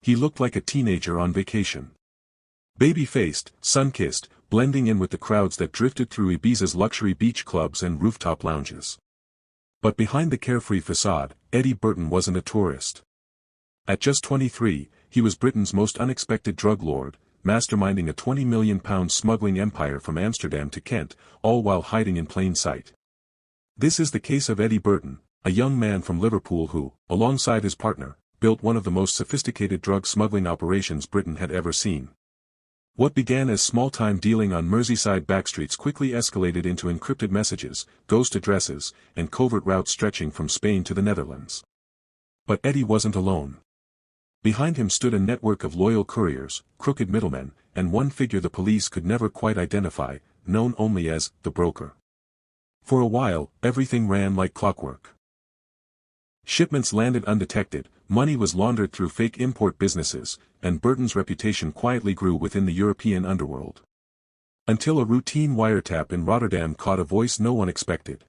He looked like a teenager on vacation. Baby-faced, sun-kissed, blending in with the crowds that drifted through Ibiza's luxury beach clubs and rooftop lounges. But behind the carefree facade, Eddie Burton wasn't a tourist. At just 23, he was Britain's most unexpected drug lord, masterminding a £20 million smuggling empire from Amsterdam to Kent, all while hiding in plain sight. This is the case of Eddie Burton, a young man from Liverpool who, alongside his partner, built one of the most sophisticated drug smuggling operations Britain had ever seen. What began as small-time dealing on Merseyside backstreets quickly escalated into encrypted messages, ghost addresses, and covert routes stretching from Spain to the Netherlands. But Eddie wasn't alone. Behind him stood a network of loyal couriers, crooked middlemen, and one figure the police could never quite identify, known only as the broker. For a while, everything ran like clockwork. Shipments landed undetected, money was laundered through fake import businesses, and Burton's reputation quietly grew within the European underworld. Until a routine wiretap in Rotterdam caught a voice no one expected.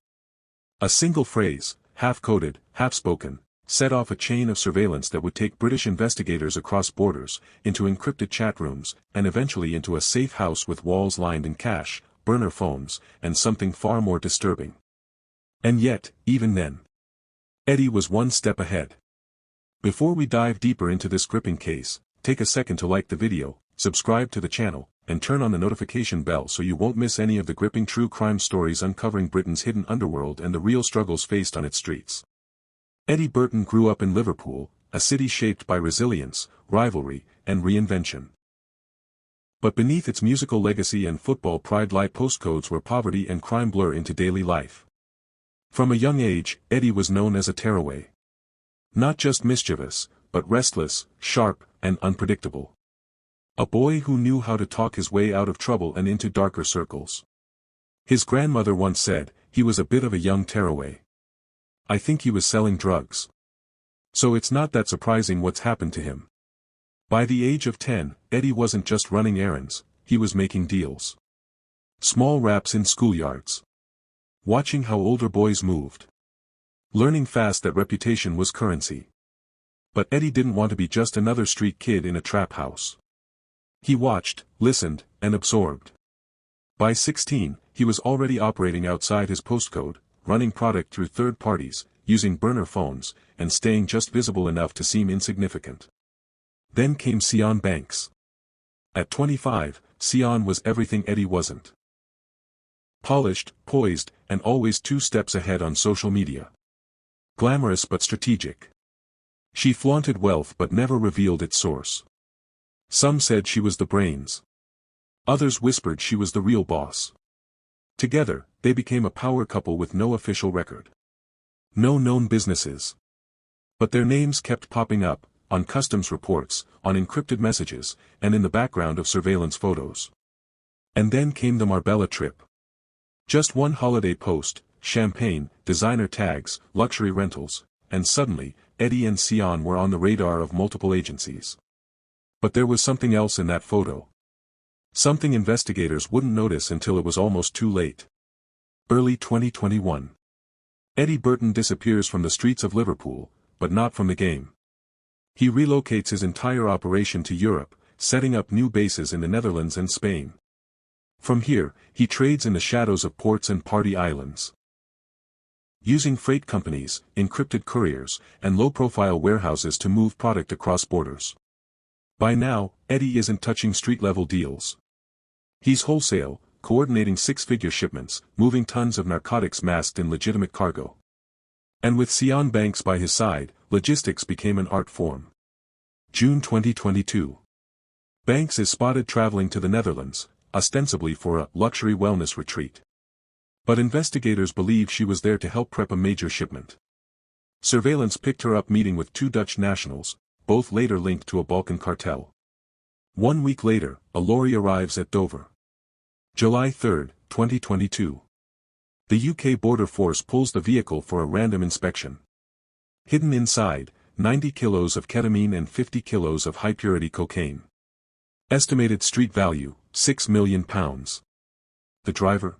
A single phrase, half-coded, half-spoken, set off a chain of surveillance that would take British investigators across borders, into encrypted chat rooms, and eventually into a safe house with walls lined in cash, burner phones, and something far more disturbing. And yet, even then, Eddie was one step ahead. Before we dive deeper into this gripping case, take a second to like the video, subscribe to the channel, and turn on the notification bell so you won't miss any of the gripping true crime stories uncovering Britain's hidden underworld and the real struggles faced on its streets. Eddie Burton grew up in Liverpool, a city shaped by resilience, rivalry, and reinvention. But beneath its musical legacy and football pride lie postcodes where poverty and crime blur into daily life. From a young age, Eddie was known as a tearaway. Not just mischievous, but restless, sharp, and unpredictable. A boy who knew how to talk his way out of trouble and into darker circles. His grandmother once said, he was a bit of a young tearaway. I think he was selling drugs. So it's not that surprising what's happened to him. By the age of 10, Eddie wasn't just running errands, he was making deals. Small raps in schoolyards. Watching how older boys moved. Learning fast that reputation was currency. But Eddie didn't want to be just another street kid in a trap house. He watched, listened, and absorbed. By 16, he was already operating outside his postcode, running product through third parties, using burner phones, and staying just visible enough to seem insignificant. Then came Sion Banks. At 25, Sion was everything Eddie wasn't. Polished, poised, and always 2 steps ahead on social media. Glamorous but strategic. She flaunted wealth but never revealed its source. Some said she was the brains. Others whispered she was the real boss. Together, they became a power couple with no official record. No known businesses. But their names kept popping up, on customs reports, on encrypted messages, and in the background of surveillance photos. And then came the Marbella trip. Just one holiday post, champagne, designer tags, luxury rentals, and suddenly, Eddie and Sion were on the radar of multiple agencies. But there was something else in that photo. Something investigators wouldn't notice until it was almost too late. Early 2021. Eddie Burton disappears from the streets of Liverpool, but not from the game. He relocates his entire operation to Europe, setting up new bases in the Netherlands and Spain. From here, he trades in the shadows of ports and party islands. Using freight companies, encrypted couriers, and low-profile warehouses to move product across borders. By now, Eddie isn't touching street-level deals. He's wholesale, coordinating 6-figure shipments, moving tons of narcotics masked in legitimate cargo. And with Sion Banks by his side, logistics became an art form. June 2022. Banks is spotted traveling to the Netherlands, ostensibly for a luxury wellness retreat. But investigators believe she was there to help prep a major shipment. Surveillance picked her up meeting with 2 Dutch nationals, both later linked to a Balkan cartel. 1 week later, a lorry arrives at Dover. July 3, 2022. The UK Border Force pulls the vehicle for a random inspection. Hidden inside, 90 kilos of ketamine and 50 kilos of high-purity cocaine. Estimated street value, £6 million. The driver?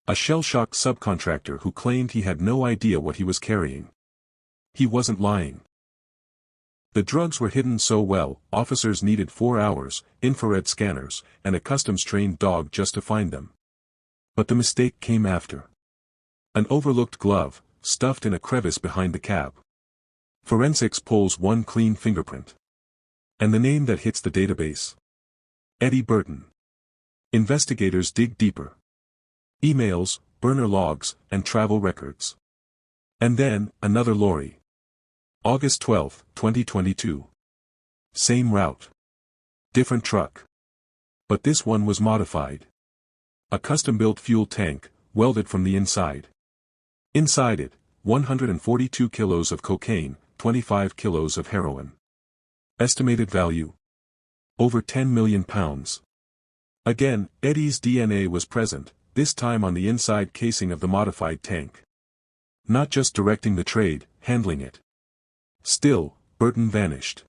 A shell-shocked subcontractor who claimed he had no idea what he was carrying. He wasn't lying. The drugs were hidden so well, officers needed 4 hours, infrared scanners, and a customs-trained dog just to find them. But the mistake came after. An overlooked glove, stuffed in a crevice behind the cab. Forensics pulls one clean fingerprint. And the name that hits the database? Eddie Burton. Investigators dig deeper. Emails, burner logs, and travel records. And then, another lorry. August 12, 2022. Same route. Different truck. But this one was modified. A custom-built fuel tank, welded from the inside. Inside it, 142 kilos of cocaine, 25 kilos of heroin. Estimated value? Over 10 million pounds. Again, Eddie's DNA was present, this time on the inside casing of the modified tank. Not just directing the trade, handling it. Still, Burton vanished.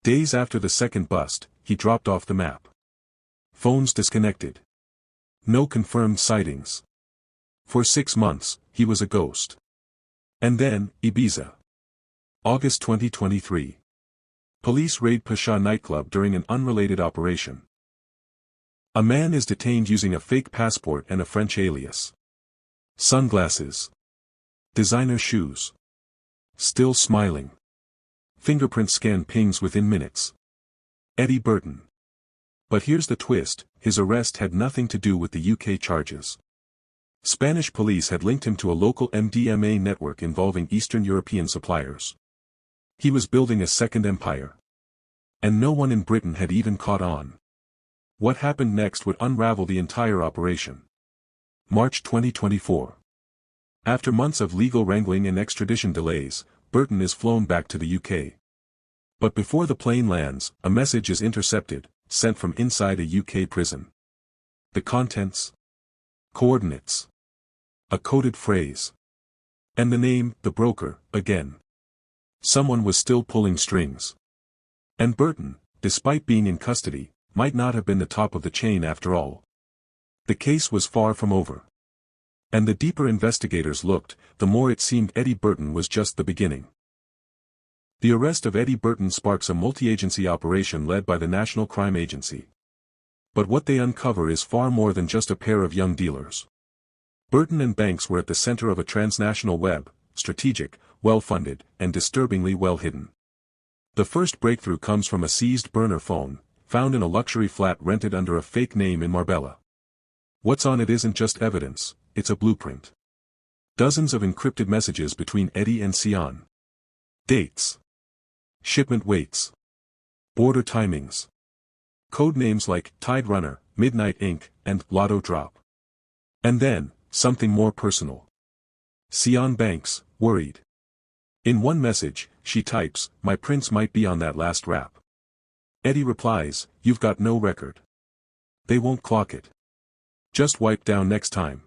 Days after the second bust, he dropped off the map. Phones disconnected. No confirmed sightings. For 6 months, he was a ghost. And then, Ibiza. August 2023. Police raid Pasha nightclub during an unrelated operation. A man is detained using a fake passport and a French alias. Sunglasses. Designer shoes. Still smiling. Fingerprint scan pings within minutes. Eddie Burton. But here's the twist, his arrest had nothing to do with the UK charges. Spanish police had linked him to a local MDMA network involving Eastern European suppliers. He was building a second empire. And no one in Britain had even caught on. What happened next would unravel the entire operation. March 2024. After months of legal wrangling and extradition delays, Burton is flown back to the UK. But before the plane lands, a message is intercepted, sent from inside a UK prison. The contents? Coordinates. A coded phrase. And the name, the broker, again. Someone was still pulling strings. And Burton, despite being in custody, might not have been the top of the chain after all. The case was far from over. And the deeper investigators looked, the more it seemed Eddie Burton was just the beginning. The arrest of Eddie Burton sparks a multi-agency operation led by the National Crime Agency. But what they uncover is far more than just a pair of young dealers. Burton and Banks were at the center of a transnational web, strategic, well-funded, and disturbingly well-hidden. The first breakthrough comes from a seized burner phone, found in a luxury flat rented under a fake name in Marbella. What's on it isn't just evidence, it's a blueprint. Dozens of encrypted messages between Eddie and Sion. Dates. Shipment weights. Border timings. Code names like Tide Runner, Midnight Ink, and Lotto Drop. And then, something more personal. Sion Banks, worried. In one message, she types, "My prince might be on that last rap." Eddie replies, "You've got no record. They won't clock it. Just wipe down next time."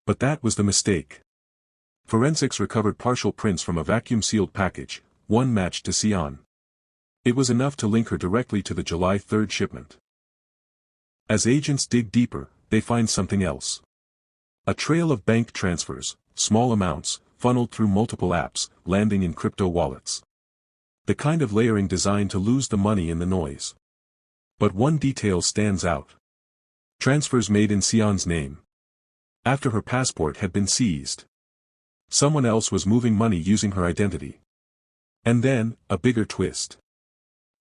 But that was the mistake. Forensics recovered partial prints from a vacuum-sealed package, one matched to Sion. It was enough to link her directly to the July 3rd shipment. As agents dig deeper, they find something else. A trail of bank transfers, small amounts, funneled through multiple apps, landing in crypto wallets. The kind of layering designed to lose the money in the noise. But one detail stands out. Transfers made in Sion's name. After her passport had been seized. Someone else was moving money using her identity. And then, a bigger twist.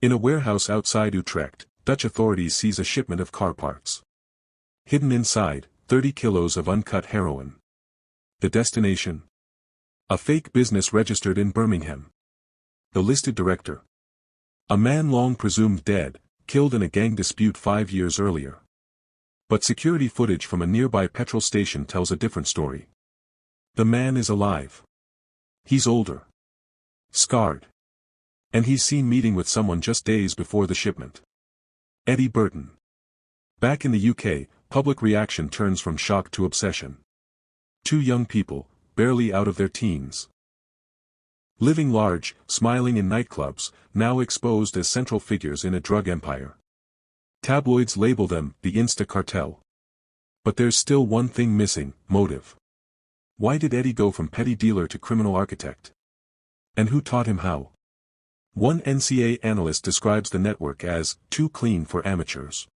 In a warehouse outside Utrecht, Dutch authorities seize a shipment of car parts. Hidden inside, 30 kilos of uncut heroin. The destination? A fake business registered in Birmingham. The listed director? A man long presumed dead, killed in a gang dispute 5 years earlier. But security footage from a nearby petrol station tells a different story. The man is alive. He's older. Scarred. And he's seen meeting with someone just days before the shipment. Eddie Burton. Back in the UK, public reaction turns from shock to obsession. Two young people, barely out of their teens. Living large, smiling in nightclubs, now exposed as central figures in a drug empire. Tabloids label them the Insta Cartel. But there's still one thing missing: motive. Why did Eddie go from petty dealer to criminal architect? And who taught him how? One NCA analyst describes the network as too clean for amateurs.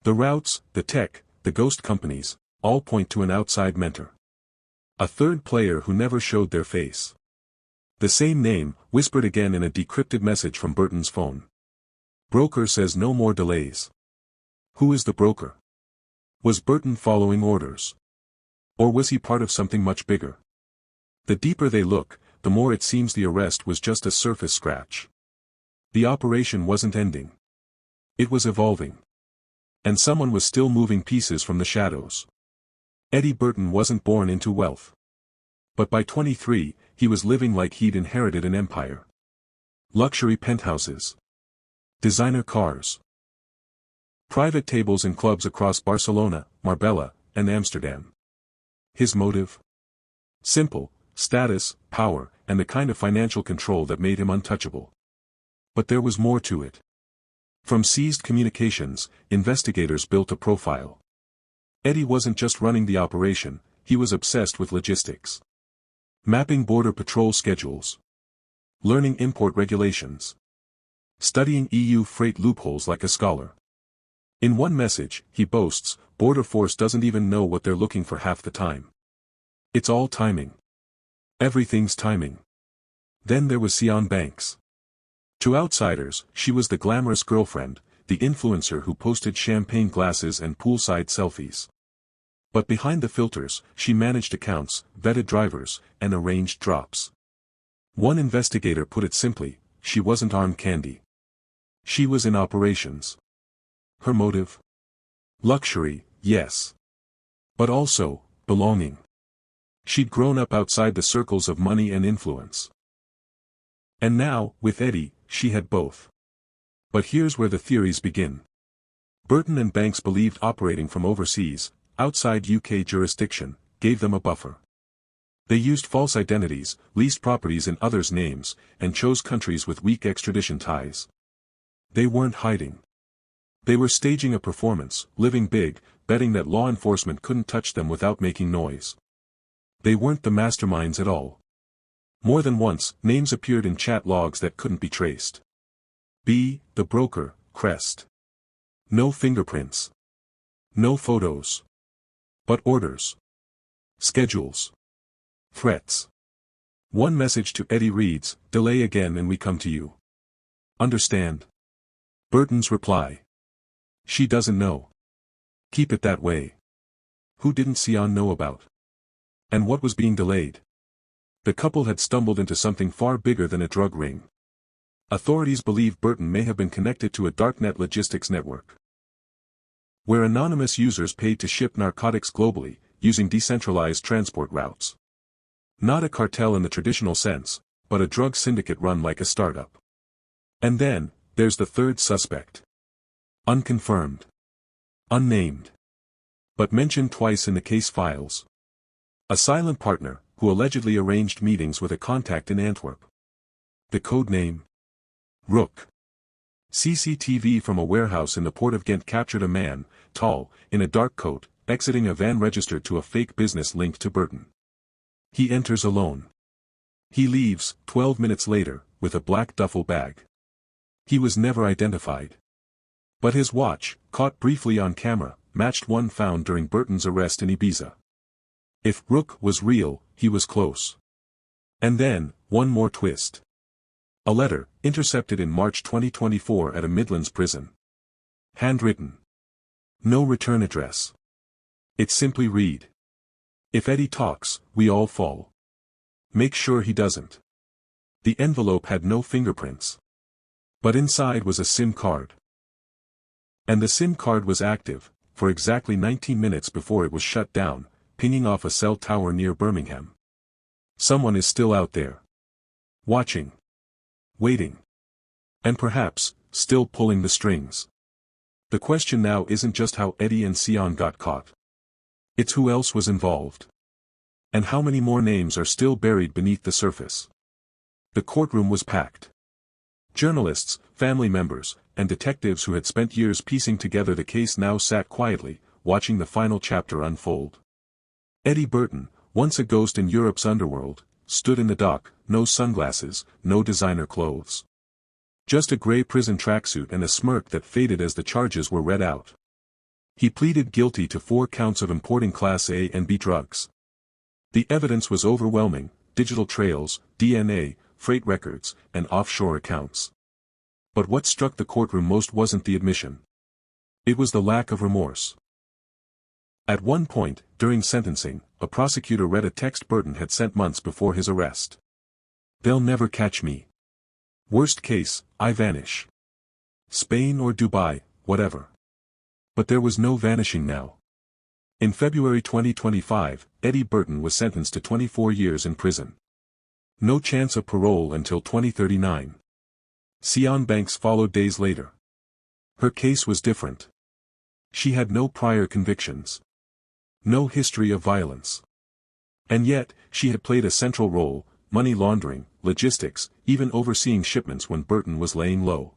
The routes, the tech, the ghost companies, all point to an outside mentor. A third player who never showed their face. The same name, whispered again in a decrypted message from Burton's phone. Broker says no more delays. Who is the broker? Was Burton following orders? Or was he part of something much bigger? The deeper they look, the more it seems the arrest was just a surface scratch. The operation wasn't ending. It was evolving. And someone was still moving pieces from the shadows. Eddie Burton wasn't born into wealth. But by 23, he was living like he'd inherited an empire. Luxury penthouses. Designer cars. Private tables in clubs across Barcelona, Marbella, and Amsterdam. His motive? Simple: status, power, and the kind of financial control that made him untouchable. But there was more to it. From seized communications, investigators built a profile. Eddie wasn't just running the operation, he was obsessed with logistics. Mapping border patrol schedules. Learning import regulations. Studying EU freight loopholes like a scholar. In one message, he boasts, Border Force doesn't even know what they're looking for half the time. It's all timing. Everything's timing. Then there was Sion Banks. To outsiders, she was the glamorous girlfriend, the influencer who posted champagne glasses and poolside selfies. But behind the filters, she managed accounts, vetted drivers, and arranged drops. One investigator put it simply, she wasn't arm candy. She was in operations. Her motive? Luxury, yes. But also, belonging. She'd grown up outside the circles of money and influence. And now, with Eddie, she had both. But here's where the theories begin. Burton and Banks believed operating from overseas, outside UK jurisdiction, gave them a buffer. They used false identities, leased properties in others' names, and chose countries with weak extradition ties. They weren't hiding. They were staging a performance, living big, betting that law enforcement couldn't touch them without making noise. They weren't the masterminds at all. More than once, names appeared in chat logs that couldn't be traced. B, the broker, crest. No fingerprints. No photos. But orders. Schedules. Threats. One message to Eddie reads, delay again and we come to you. Understand? Burton's reply. She doesn't know. Keep it that way. Who didn't Sion know about? And what was being delayed? The couple had stumbled into something far bigger than a drug ring. Authorities believe Burton may have been connected to a darknet logistics network, where anonymous users paid to ship narcotics globally, using decentralized transport routes. Not a cartel in the traditional sense, but a drug syndicate run like a startup. And then, there's the third suspect. Unconfirmed. Unnamed. But mentioned twice in the case files. A silent partner, who allegedly arranged meetings with a contact in Antwerp. The code name? Rook. CCTV from a warehouse in the port of Ghent captured a man, tall, in a dark coat, exiting a van registered to a fake business linked to Burton. He enters alone. He leaves, 12 minutes later, with a black duffel bag. He was never identified. But his watch, caught briefly on camera, matched one found during Burton's arrest in Ibiza. If Rook was real, he was close. And then, one more twist. A letter, intercepted in March 2024 at a Midlands prison. Handwritten. No return address. It simply read. If Eddie talks, we all fall. Make sure he doesn't. The envelope had no fingerprints. But inside was a SIM card. And the SIM card was active, for exactly 19 minutes before it was shut down, pinging off a cell tower near Birmingham. Someone is still out there. Watching. Waiting. And perhaps, still pulling the strings. The question now isn't just how Eddie and Sion got caught. It's who else was involved. And how many more names are still buried beneath the surface. The courtroom was packed. Journalists, family members, and detectives who had spent years piecing together the case now sat quietly, watching the final chapter unfold. Eddie Burton, once a ghost in Europe's underworld, stood in the dock, no sunglasses, no designer clothes. Just a gray prison tracksuit and a smirk that faded as the charges were read out. He pleaded guilty to 4 counts of importing Class A and B drugs. The evidence was overwhelming: digital trails, DNA, freight records, and offshore accounts. But what struck the courtroom most wasn't the admission. It was the lack of remorse. At one point, during sentencing, a prosecutor read a text Burton had sent months before his arrest. "They'll never catch me. Worst case, I vanish. Spain or Dubai, whatever." But there was no vanishing now. In February 2025, Eddie Burton was sentenced to 24 years in prison. No chance of parole until 2039. Sian Banks followed days later. Her case was different. She had no prior convictions. No history of violence. And yet, she had played a central role: money laundering, logistics, even overseeing shipments when Burton was laying low.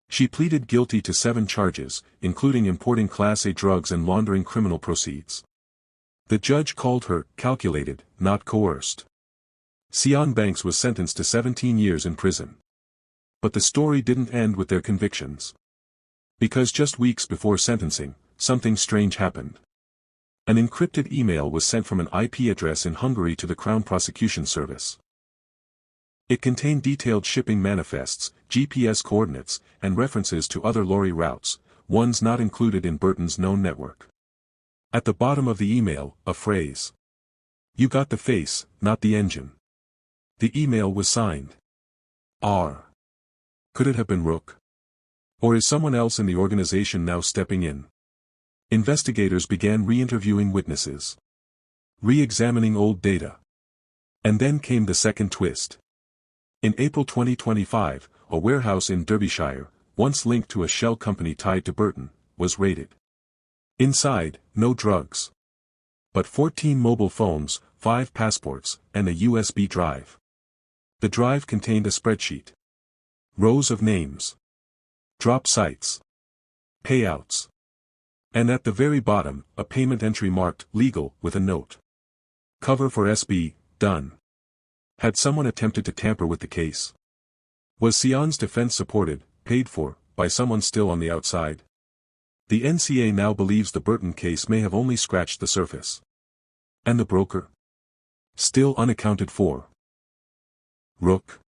She pleaded guilty to 7 charges, including importing Class A drugs and laundering criminal proceeds. The judge called her calculated, not coerced. Sian Banks was sentenced to 17 years in prison. But the story didn't end with their convictions. Because just weeks before sentencing, something strange happened. An encrypted email was sent from an IP address in Hungary to the Crown Prosecution Service. It contained detailed shipping manifests, GPS coordinates, and references to other lorry routes, ones not included in Burton's known network. At the bottom of the email, a phrase: "You got the face, not the engine." The email was signed R. Could it have been Rook? Or is someone else in the organization now stepping in? Investigators began re-interviewing witnesses, re-examining old data. And then came the second twist. In April 2025, a warehouse in Derbyshire, once linked to a shell company tied to Burton, was raided. Inside, no drugs. But 14 mobile phones, 5 passports, and a USB drive. The drive contained a spreadsheet. Rows of names. Drop sites. Payouts. And at the very bottom, a payment entry marked "legal" with a note. Cover for SB, done. Had someone attempted to tamper with the case? Was Sian's defense supported, paid for, by someone still on the outside? The NCA now believes the Burton case may have only scratched the surface. And the broker? Still unaccounted for. Rook?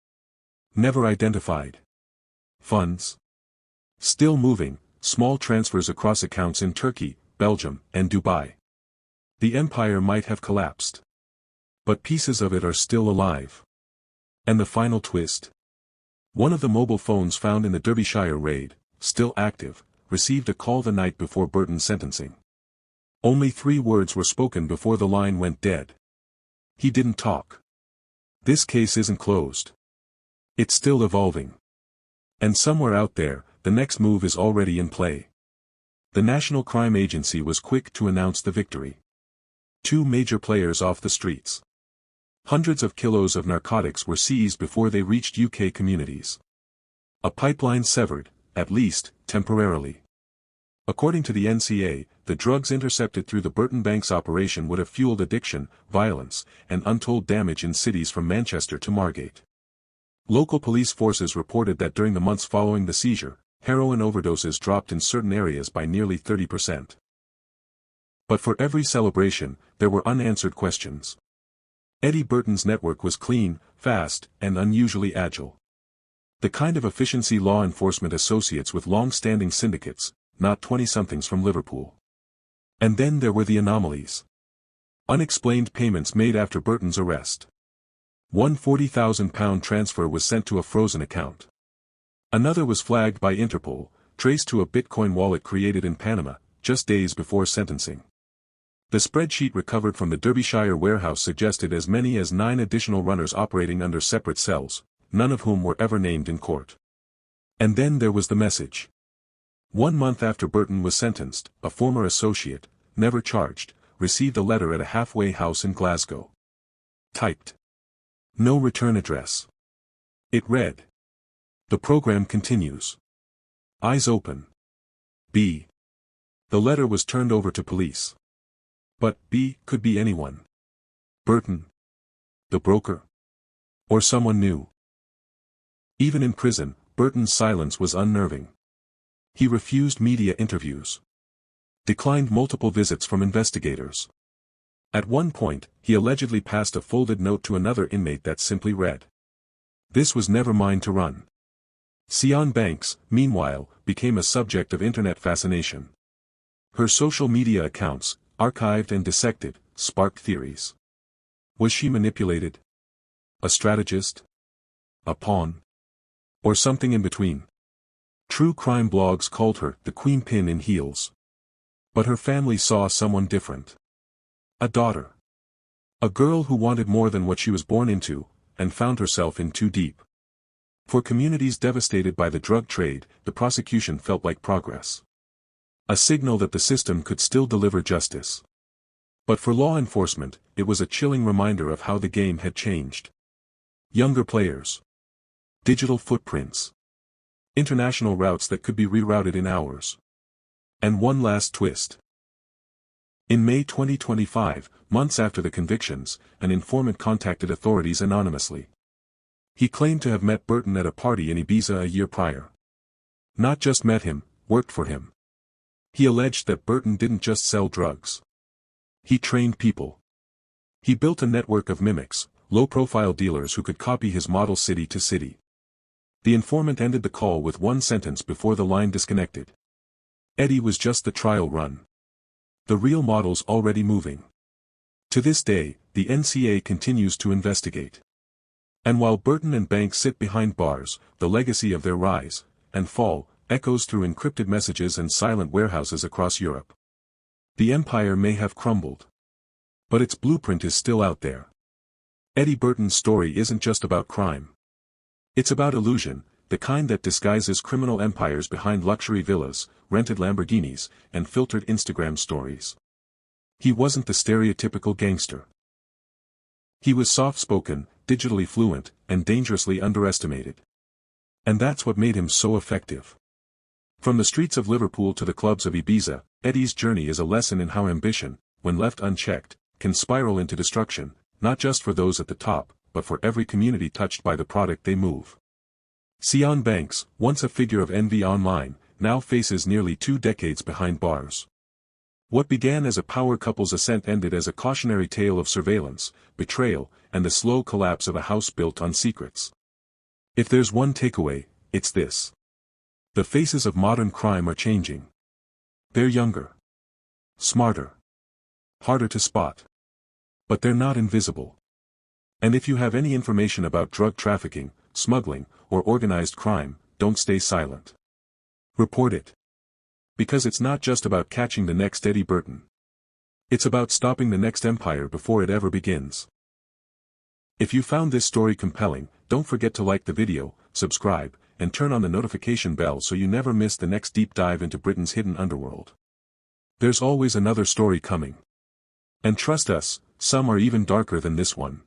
Never identified. Funds? Still moving, small transfers across accounts in Turkey, Belgium, and Dubai. The empire might have collapsed. But pieces of it are still alive. And the final twist? One of the mobile phones found in the Derbyshire raid, still active, received a call the night before Burton's sentencing. Only 3 words were spoken before the line went dead. He didn't talk. This case isn't closed. It's still evolving. And somewhere out there, the next move is already in play. The National Crime Agency was quick to announce the victory. 2 major players off the streets. Hundreds of kilos of narcotics were seized before they reached UK communities. A pipeline severed, at least, temporarily. According to the NCA, the drugs intercepted through the Burton Banks operation would have fueled addiction, violence, and untold damage in cities from Manchester to Margate. Local police forces reported that during the months following the seizure, heroin overdoses dropped in certain areas by nearly 30%. But for every celebration, there were unanswered questions. Eddie Burton's network was clean, fast, and unusually agile. The kind of efficiency law enforcement associates with long-standing syndicates, not 20-somethings from Liverpool. And then there were the anomalies. Unexplained payments made after Burton's arrest. One £40,000 transfer was sent to a frozen account. Another was flagged by Interpol, traced to a Bitcoin wallet created in Panama, just days before sentencing. The spreadsheet recovered from the Derbyshire warehouse suggested as many as 9 additional runners operating under separate cells, none of whom were ever named in court. And then there was the message. 1 month after Burton was sentenced, a former associate, never charged, received a letter at a halfway house in Glasgow. Typed. No return address. It read. The program continues. Eyes open. B. The letter was turned over to police. But B could be anyone. Burton. The broker. Or someone new. Even in prison, Burton's silence was unnerving. He refused media interviews. Declined multiple visits from investigators. At one point, he allegedly passed a folded note to another inmate that simply read, "This was never mine to run." Sian Banks, meanwhile, became a subject of internet fascination. Her social media accounts, archived and dissected, sparked theories. Was she manipulated? A strategist? A pawn? Or something in between? True crime blogs called her the queenpin in heels. But her family saw someone different. A daughter. A girl who wanted more than what she was born into, and found herself in too deep. For communities devastated by the drug trade, the prosecution felt like progress. A signal that the system could still deliver justice. But for law enforcement, it was a chilling reminder of how the game had changed. Younger players. Digital footprints. International routes that could be rerouted in hours. And one last twist. In May 2025, months after the convictions, an informant contacted authorities anonymously. He claimed to have met Burton at a party in Ibiza a year prior. Not just met him, worked for him. He alleged that Burton didn't just sell drugs. He trained people. He built a network of mimics, low-profile dealers who could copy his model city to city. The informant ended the call with one sentence before the line disconnected. Eddie was just the trial run. The real model's already moving. To this day, the NCA continues to investigate. And while Burton and Banks sit behind bars, the legacy of their rise and fall echoes through encrypted messages and silent warehouses across Europe. The empire may have crumbled. But its blueprint is still out there. Eddie Burton's story isn't just about crime. It's about illusion, the kind that disguises criminal empires behind luxury villas, rented Lamborghinis, and filtered Instagram stories. He wasn't the stereotypical gangster. He was soft-spoken, digitally fluent, and dangerously underestimated. And that's what made him so effective. From the streets of Liverpool to the clubs of Ibiza, Eddie's journey is a lesson in how ambition, when left unchecked, can spiral into destruction, not just for those at the top, but for every community touched by the product they move. Sian Banks, once a figure of envy online, now faces nearly 2 decades behind bars. What began as a power couple's ascent ended as a cautionary tale of surveillance, betrayal, and the slow collapse of a house built on secrets. If there's one takeaway, it's this. The faces of modern crime are changing. They're younger. Smarter. Harder to spot. But they're not invisible. And if you have any information about drug trafficking, smuggling, or organized crime, don't stay silent. Report it. Because it's not just about catching the next Eddie Burton. It's about stopping the next empire before it ever begins. If you found this story compelling, don't forget to like the video, subscribe, and turn on the notification bell so you never miss the next deep dive into Britain's hidden underworld. There's always another story coming. And trust us, some are even darker than this one.